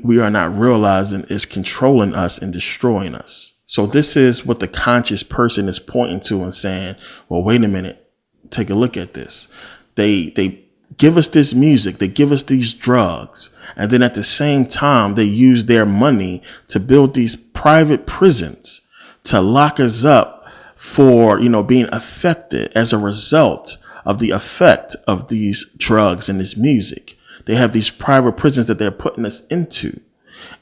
we are not realizing is controlling us and destroying us. So this is what the conscious person is pointing to and saying, well, wait a minute, take a look at this. They give us this music, they give us these drugs, and then at the same time, they use their money to build these private prisons to lock us up for, being affected as a result of the effect of these drugs and this music. They have these private prisons that they're putting us into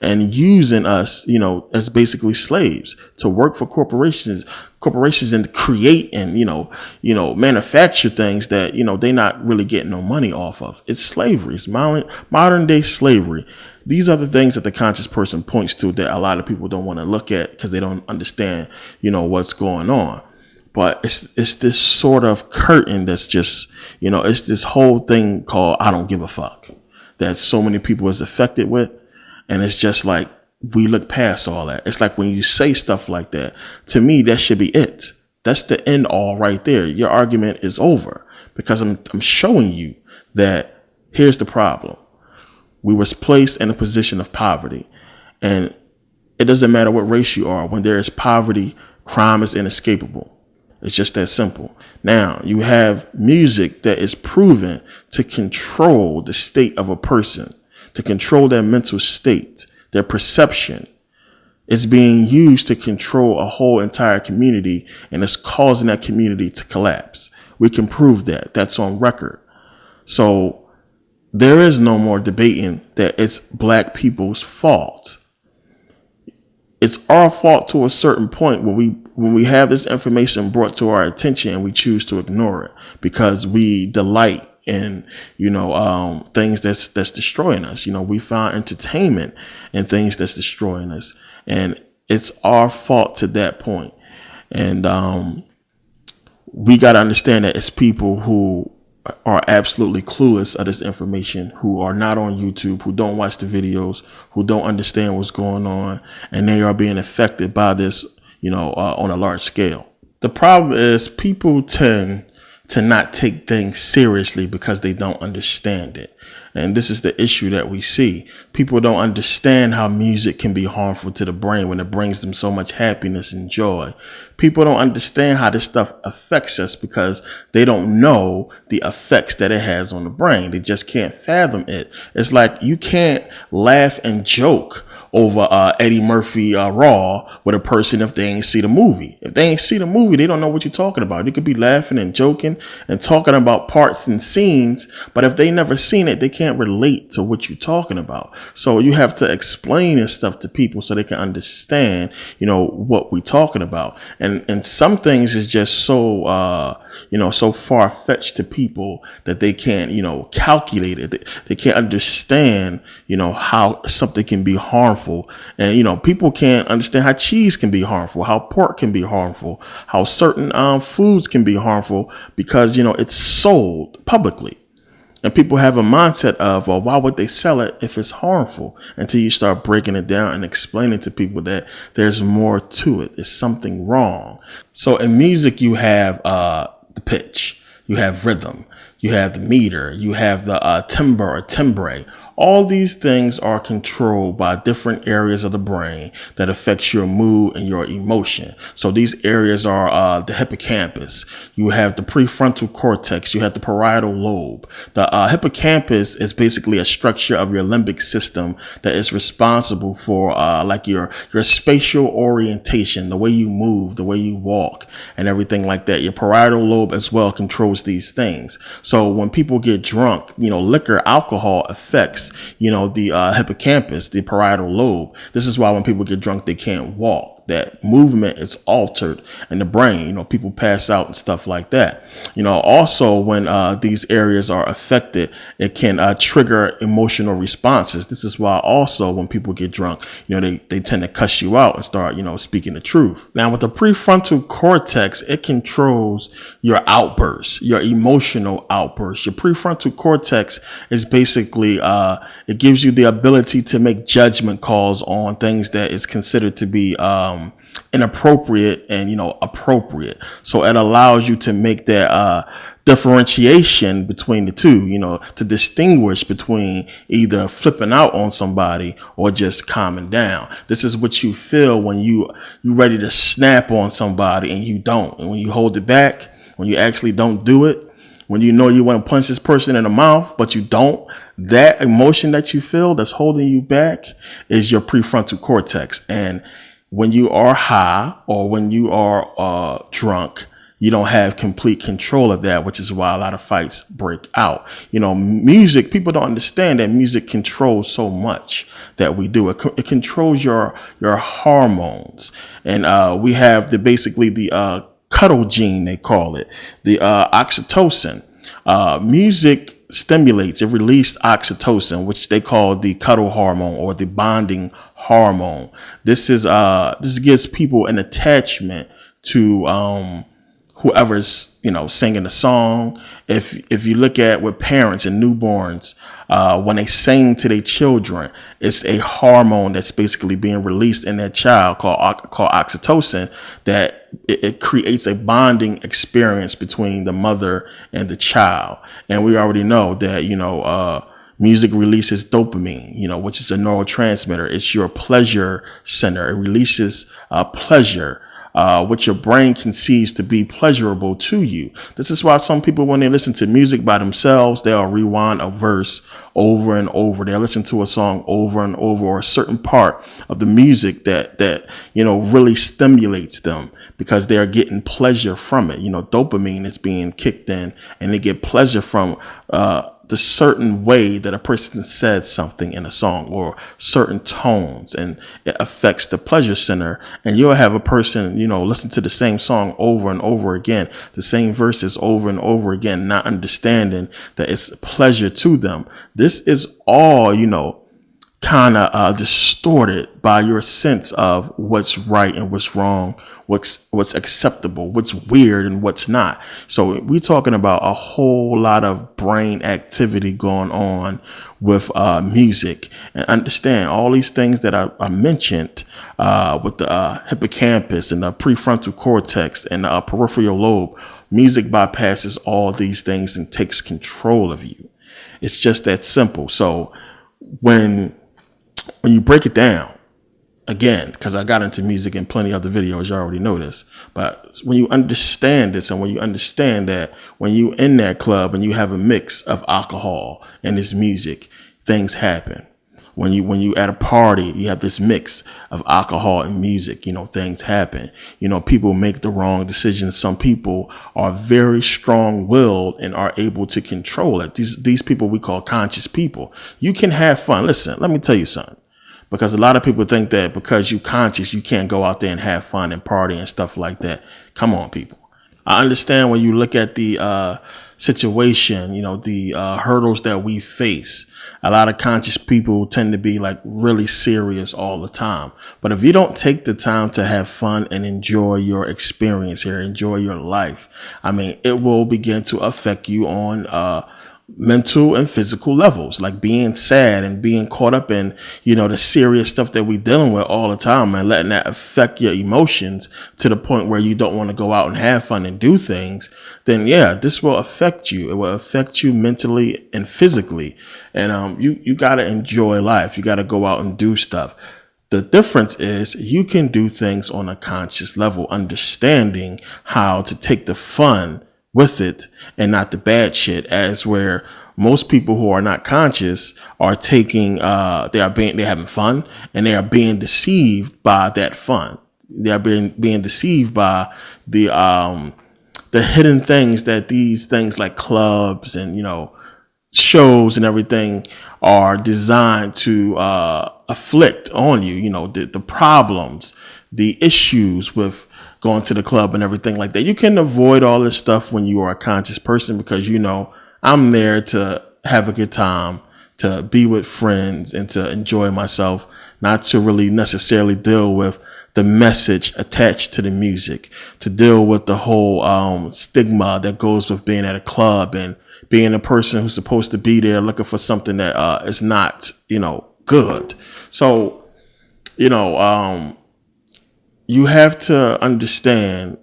and using us, as basically slaves to work for corporations and create and, manufacture things that, they're not really getting no money off of. It's slavery. It's modern day slavery. These are the things that the conscious person points to that a lot of people don't want to look at because they don't understand, what's going on. But it's this sort of curtain that's just, it's this whole thing called I don't give a fuck that so many people is affected with. And it's just like we look past all that. It's like when you say stuff like that, to me, that should be it. That's the end all right there. Your argument is over because I'm showing you that here's the problem. We was placed in a position of poverty, and it doesn't matter what race you are. When there is poverty, crime is inescapable. It's just that simple. Now you have music that is proven to control the state of a person, to control their mental state, their perception. It's being used to control a whole entire community, and it's causing that community to collapse. We can prove that. That's on record. So there is no more debating that it's black people's fault. It's our fault to a certain point when we have this information brought to our attention and we choose to ignore it because we delight in, things that's destroying us. We find entertainment in things that's destroying us. And it's our fault to that point. And we got to understand that it's people who are absolutely clueless of this information, who are not on YouTube, who don't watch the videos, who don't understand what's going on, and they are being affected by this, on a large scale. The problem is people tend to not take things seriously because they don't understand it. And this is the issue that we see. People don't understand how music can be harmful to the brain when it brings them so much happiness and joy. People don't understand how this stuff affects us because they don't know the effects that it has on the brain. They just can't fathom it. It's like you can't laugh and joke over Eddie Murphy Raw with a person if they ain't see the movie. If they ain't see the movie, they don't know what you're talking about. You could be laughing and joking and talking about parts and scenes, but if they never seen it, they can't relate to what you're talking about. So you have to explain this stuff to people so they can understand, what we're talking about. And some things is just so, so far fetched to people that they can't, calculate it. They can't understand, how something can be harmful. And, people can't understand how cheese can be harmful, how pork can be harmful, how certain foods can be harmful because, it's sold publicly. And people have a mindset of, well, why would they sell it if it's harmful? Until you start breaking it down and explaining to people that there's more to it. There's something wrong. So in music, you have the pitch, you have rhythm, you have the meter, you have the timbre or timbre. All these things are controlled by different areas of the brain that affects your mood and your emotion. So these areas are the hippocampus. You have the prefrontal cortex. You have the parietal lobe. The hippocampus is basically a structure of your limbic system that is responsible for like your spatial orientation, the way you move, the way you walk, and everything like that. Your parietal lobe as well controls these things. So when people get drunk, liquor, alcohol affects the hippocampus, the parietal lobe. This is why when people get drunk, they can't walk. That movement is altered in the brain. People pass out and stuff like that. Also when these areas are affected, it can trigger emotional responses. This is why also when people get drunk, they tend to cuss you out and start, speaking the truth. Now with the prefrontal cortex, it controls your outbursts, your emotional outbursts. Your prefrontal cortex is basically, it gives you the ability to make judgment calls on things that is considered to be, inappropriate and appropriate. So it allows you to make that differentiation between the two, to distinguish between either flipping out on somebody or just calming down. This is what you feel when you ready to snap on somebody and you don't. And when you hold it back, when you actually don't do it, when you know you want to punch this person in the mouth, but you don't, that emotion that you feel that's holding you back is your prefrontal cortex. And when you are high or when you are drunk, you don't have complete control of that, which is why a lot of fights break out. Music, people don't understand that music controls so much that we do. It controls your hormones. And we have basically the cuddle gene, they call it, the oxytocin. Music stimulates, it releases oxytocin, which they call the cuddle hormone or the bonding hormone. This gives people an attachment to whoever's singing the song. If you look at with parents and newborns, when they sing to their children, it's a hormone that's basically being released in that child called oxytocin, that it creates a bonding experience between the mother and the child. And we already know that music releases dopamine, which is a neurotransmitter. It's your pleasure center. It releases pleasure, what your brain conceives to be pleasurable to you. This is why some people, when they listen to music by themselves, they'll rewind a verse over and over. They'll listen to a song over and over, or a certain part of the music that really stimulates them because they're getting pleasure from it. Dopamine is being kicked in and they get pleasure from the certain way that a person said something in a song or certain tones, and it affects the pleasure center. And you'll have a person, listen to the same song over and over again, the same verses over and over again, not understanding that it's pleasure to them. This is all, kind of distorted by your sense of what's right and what's wrong, what's acceptable, what's weird and what's not. So we're talking about a whole lot of brain activity going on with music. And understand all these things that I mentioned with the hippocampus and the prefrontal cortex and the peripheral lobe. Music bypasses all these things and takes control of you. It's just that simple. So when you break it down, again, because I got into music in plenty of other videos, you already know this, but when you understand this and when you understand that when you in that club and you have a mix of alcohol and this music, things happen. When you at a party, you have this mix of alcohol and music, things happen. People make the wrong decisions. Some people are very strong-willed and are able to control it. These people we call conscious people. You can have fun. Listen, let me tell you something. Because a lot of people think that because you're conscious, you can't go out there and have fun and party and stuff like that. Come on, people. I understand when you look at the situation, the hurdles that we face. A lot of conscious people tend to be like really serious all the time. But if you don't take the time to have fun and enjoy your experience here, enjoy your life, it will begin to affect you on mental and physical levels, like being sad and being caught up in, the serious stuff that we're dealing with all the time and letting that affect your emotions to the point where you don't want to go out and have fun and do things, then yeah, this will affect you. It will affect you mentally and physically. And you got to enjoy life. You got to go out and do stuff. The difference is you can do things on a conscious level, understanding how to take the fun with it and not the bad shit, as where most people who are not conscious are taking, they're having fun and they are being deceived by that fun. They are being deceived by the hidden things that these things like clubs and, shows and everything are designed to, afflict on you, the problems, the issues with going to the club and everything like that. You can avoid all this stuff when you are a conscious person because, I'm there to have a good time, to be with friends and to enjoy myself, not to really necessarily deal with the message attached to the music, to deal with the whole stigma that goes with being at a club and being a person who's supposed to be there looking for something that is not, good. So, you have to understand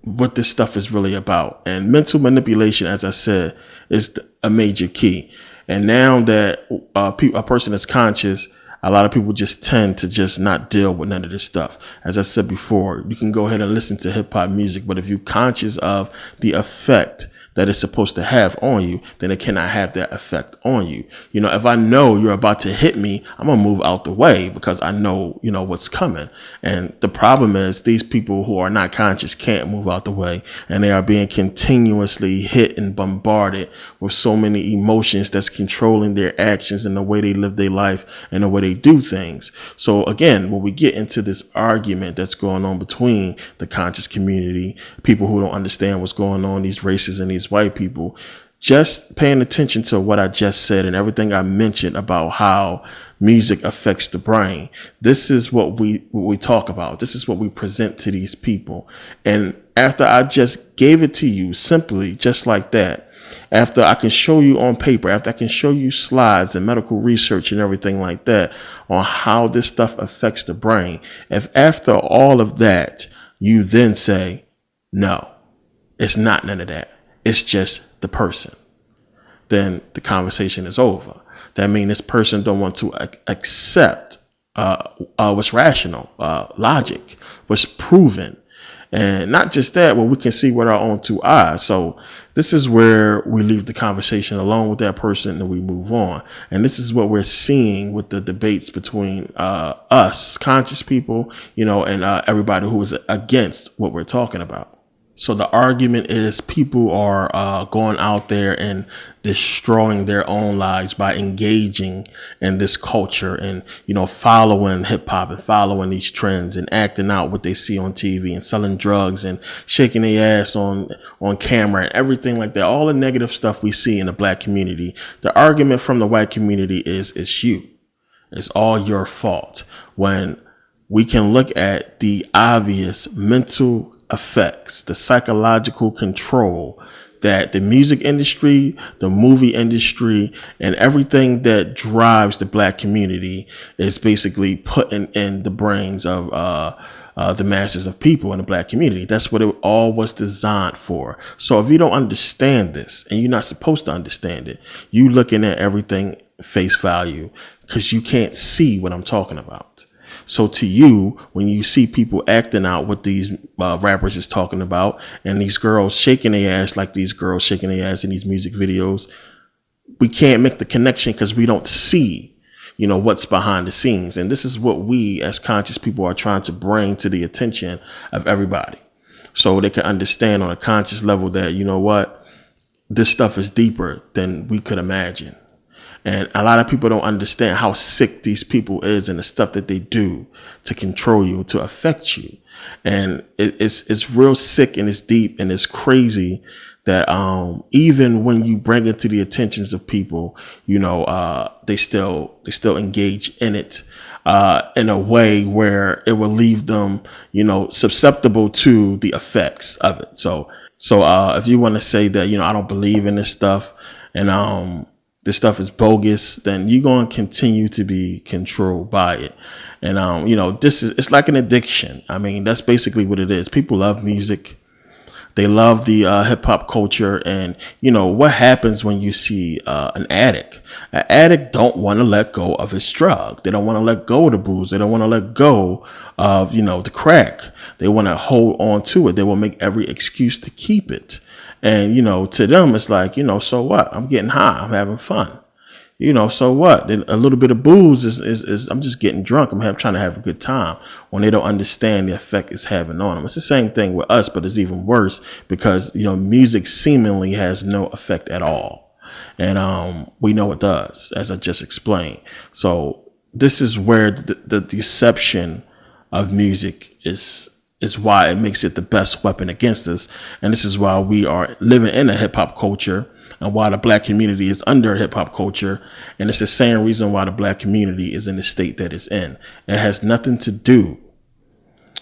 what this stuff is really about. And mental manipulation, as I said, is a major key. And now that a person is conscious, a lot of people just tend to just not deal with none of this stuff. As I said before, you can go ahead and listen to hip hop music, but if you're conscious of the effect that it's supposed to have on you, then it cannot have that effect on you. You know, if I know you're about to hit me, I'm going to move out the way because I know, you know, what's coming. And the problem is these people who are not conscious can't move out the way, and they are being continuously hit and bombarded with so many emotions that's controlling their actions and the way they live their life and the way they do things. So again, when we get into this argument that's going on between the conscious community, people who don't understand what's going on, these races and these white people, just paying attention to what I just said and everything I mentioned about how music affects the brain. This is what we talk about. This is what we present to these people. And after I just gave it to you simply, just like that, after I can show you on paper, after I can show you slides and medical research and everything like that on how this stuff affects the brain, if after all of that, you then say, no, it's not none of that, it's just the person, then the conversation is over. That means this person don't want to accept what's rational, logic, what's proven. And not just that, but we can see with our own two eyes. So this is where we leave the conversation alone with that person and we move on. And this is what we're seeing with the debates between us, conscious people, you know, and everybody who is against what we're talking about. So the argument is people are going out there and destroying their own lives by engaging in this culture and, you know, following hip hop and following these trends and acting out what they see on TV and selling drugs and shaking their ass on camera and everything like that. All the negative stuff we see in the black community. The argument from the white community is it's you. It's all your fault. When we can look at the obvious mental effects, the psychological control that the music industry, the movie industry, and everything that drives the black community is basically putting in the brains of the masses of people in the black community. That's what it all was designed for. So if you don't understand this, and you're not supposed to understand it, you looking at everything face value because you can't see what I'm talking about. So to you, when you see people acting out what these rappers is talking about and these girls shaking their ass like these girls shaking their ass in these music videos, we can't make the connection because we don't see, you know, what's behind the scenes. And this is what we as conscious people are trying to bring to the attention of everybody so they can understand on a conscious level that, you know what, this stuff is deeper than we could imagine. And a lot of people don't understand how sick these people is and the stuff that they do to control you, to affect you. And it's real sick and it's deep and it's crazy that even when you bring it to the attentions of people, you know, they still engage in it in a way where it will leave them, you know, susceptible to the effects of it. So if you want to say that, you know, I don't believe in this stuff and this stuff is bogus, then you're going to continue to be controlled by it. And, you know, it's like an addiction. I mean, that's basically what it is. People love music. They love the hip hop culture. And, you know, what happens when you see an addict? An addict don't want to let go of his drug. They don't want to let go of the booze. They don't want to let go of, you know, the crack. They want to hold on to it. They will make every excuse to keep it. And, you know, to them, it's like, you know, so what? I'm getting high. I'm having fun. You know, so what? A little bit of booze is I'm just getting drunk. I'm trying to have a good time when they don't understand the effect it's having on them. It's the same thing with us, but it's even worse because, you know, music seemingly has no effect at all. And we know it does, as I just explained. So this is where the deception of music is why it makes it the best weapon against us. And this is why we are living in a hip hop culture and why the black community is under hip hop culture. And it's the same reason why the black community is in the state that it's in. It has nothing to do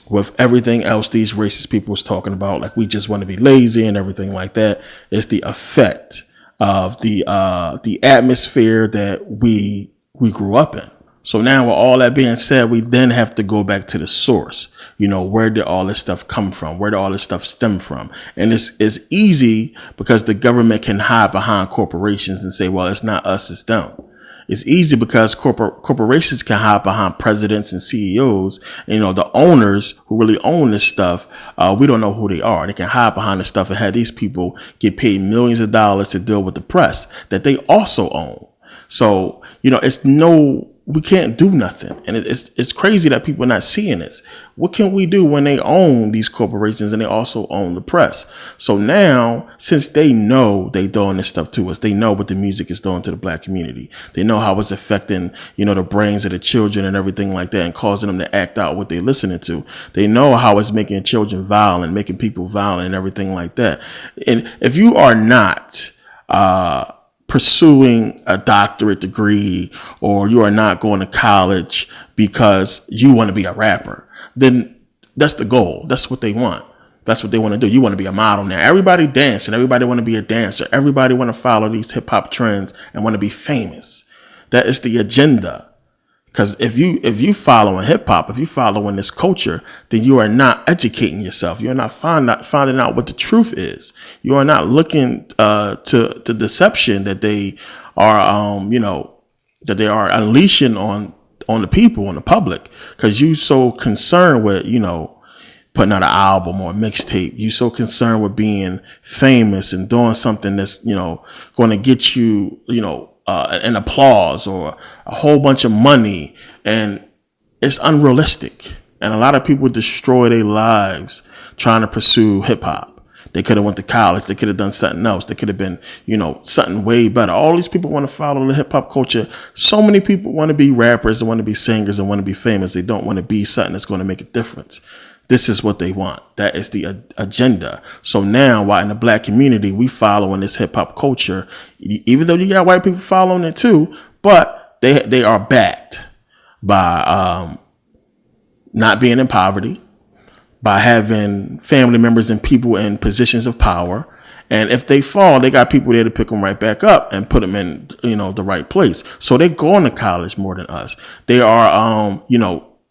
with everything else these racist people is talking about. Like we just want to be lazy and everything like that. It's the effect of the atmosphere that we grew up in. So now with all that being said, we then have to go back to the source. Where did all this stuff come from? Where did all this stuff stem from? And it's easy because the government can hide behind corporations and say, well, it's not us, it's them. It's easy because corporations can hide behind presidents and CEOs. And, the owners who really own this stuff, we don't know who they are. They can hide behind this stuff and have these people get paid millions of dollars to deal with the press that they also own. So, we can't do nothing. And it's crazy that people are not seeing this. What can we do when they own these corporations and they also own the press? So now, since they know they doing this stuff to us, they know what the music is doing to the black community. They know how it's affecting, the brains of the children and everything like that and causing them to act out what they're listening to. They know how it's making children violent, making people violent and everything like that. And if you are not, pursuing a doctorate degree, or you are not going to college because you want to be a rapper, then that's the goal. That's what they want. That's what they want to do. You want to be a model now. Everybody dancing. Everybody want to be a dancer. Everybody want to follow these hip hop trends and want to be famous. That is the agenda. Because if you following hip hop, if you following this culture, then you are not educating yourself. You're not finding out what the truth is. You are not looking to deception that they are that they are unleashing on the people, on the public. Because you so concerned with putting out an album or a mixtape. You so concerned with being famous and doing something that's going to get you an applause or a whole bunch of money, and it's unrealistic. And a lot of people destroy their lives trying to pursue hip hop. They could have went to college. They could have done something else. They could have been, something way better. All these people want to follow the hip hop culture. So many people want to be rappers and want to be singers and want to be famous. They don't want to be something that's going to make a difference. This is what they want. That is the agenda. So now, while in the black community, we following this hip hop culture, even though you got white people following it too, but they are backed by not being in poverty, by having family members and people in positions of power. And if they fall, they got people there to pick them right back up and put them in, the right place. So they're going to college more than us. They are,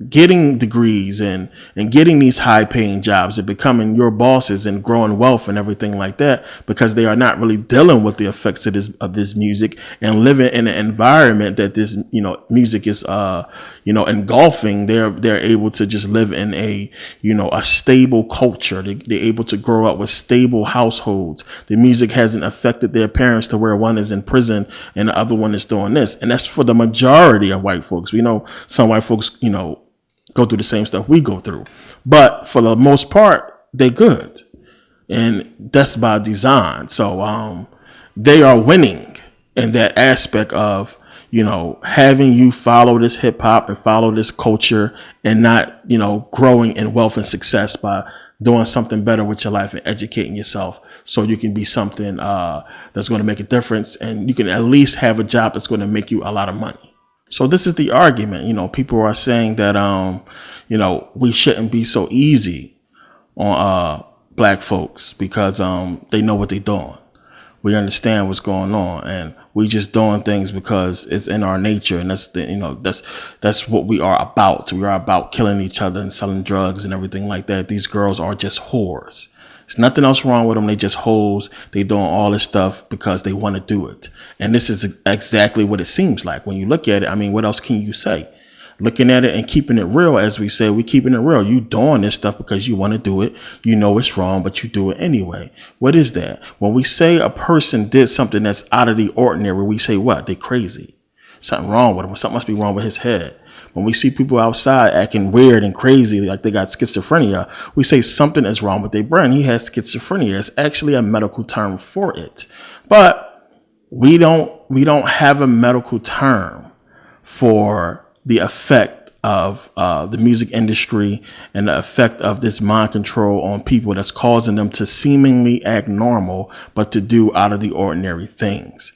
getting degrees and getting these high paying jobs and becoming your bosses and growing wealth and everything like that, because they are not really dealing with the effects of this music and living in an environment that this, music is, engulfing. They're able to just live in a stable culture. They're able to grow up with stable households. The music hasn't affected their parents to where one is in prison and the other one is doing this. And that's for the majority of white folks. We know some white folks, go through the same stuff we go through, but for the most part, they good. And that's by design. So, they are winning in that aspect of, having you follow this hip hop and follow this culture and not, growing in wealth and success by doing something better with your life and educating yourself so you can be something, that's going to make a difference. And you can at least have a job that's going to make you a lot of money. So this is the argument. People are saying that, we shouldn't be so easy on, black folks because, they know what they're doing. We understand what's going on, and we just doing things because it's in our nature. And that's what we are about. We are about killing each other and selling drugs and everything like that. These girls are just whores. There's nothing else wrong with them. They just hoes. They doing all this stuff because they want to do it. And this is exactly what it seems like. When you look at it, what else can you say? Looking at it and keeping it real, as we say, we keeping it real. You doing this stuff because you want to do it. You know it's wrong, but you do it anyway. What is that? When we say a person did something that's out of the ordinary, we say what? They crazy. Something wrong with him. Something must be wrong with his head. When we see people outside acting weird and crazy, like they got schizophrenia, we say something is wrong with their brain. He has schizophrenia. It's actually a medical term for it. But we don't have a medical term for the effect of the music industry and the effect of this mind control on people that's causing them to seemingly act normal, but to do out of the ordinary things.